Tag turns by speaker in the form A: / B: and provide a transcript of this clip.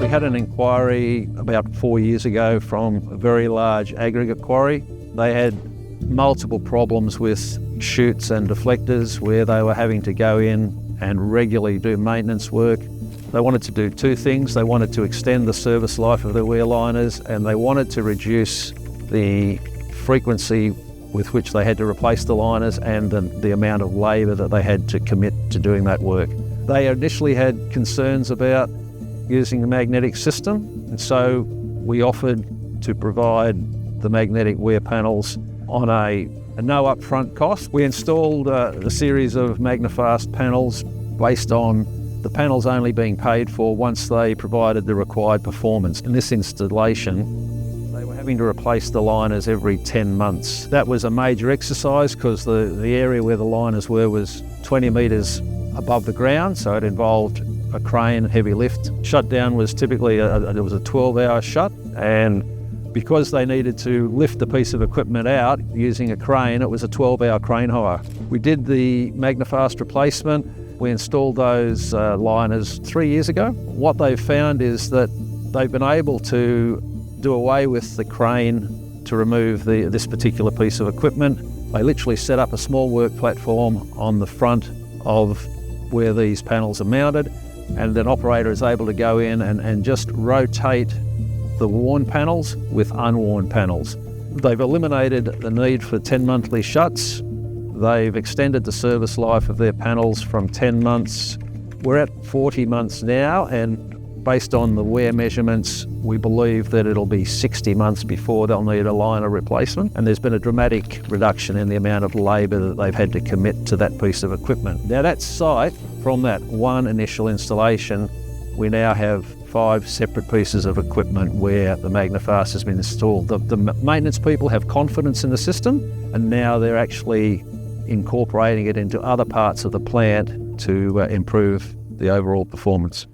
A: had an inquiry about 4 years ago from a very large aggregate quarry. They had multiple problems with chutes and deflectors where they were having to go in and regularly do maintenance work. They wanted to do two things. They wanted to extend the service life of their weir liners, and they wanted to reduce the frequency with which they had to replace the liners and the amount of labour that they had to commit to doing that work. They initially had concerns about using the magnetic system, and so we offered to provide the magnetic weir panels on a no upfront cost. We installed a series of Magnefast panels based on the panels only being paid for once they provided the required performance. In this installation, they were having to replace the liners every 10 months. That was a major exercise because the area where the liners were was 20 metres above the ground, so it involved a crane, heavy lift. Shutdown was typically it was a 12-hour shut, and because they needed to lift the piece of equipment out using a crane, it was a 12-hour crane hire. We did the Magnefast replacement. We installed those liners 3 years ago. What they've found is that they've been able to do away with the crane to remove this particular piece of equipment. They literally set up a small work platform on the front of where these panels are mounted, and an operator is able to go in and just rotate the worn panels with unworn panels. They've eliminated the need for 10 monthly shuts. They've extended the service life of their panels from 10 months. We're at 40 months now, and based on the wear measurements, we believe that it'll be 60 months before they'll need a liner replacement. And there's been a dramatic reduction in the amount of labour that they've had to commit to that piece of equipment. Now that site, from that one initial installation, we now have 5 separate pieces of equipment where the Magnefast has been installed. The maintenance people have confidence in the system, and now they're actually incorporating it into other parts of the plant to improve the overall performance.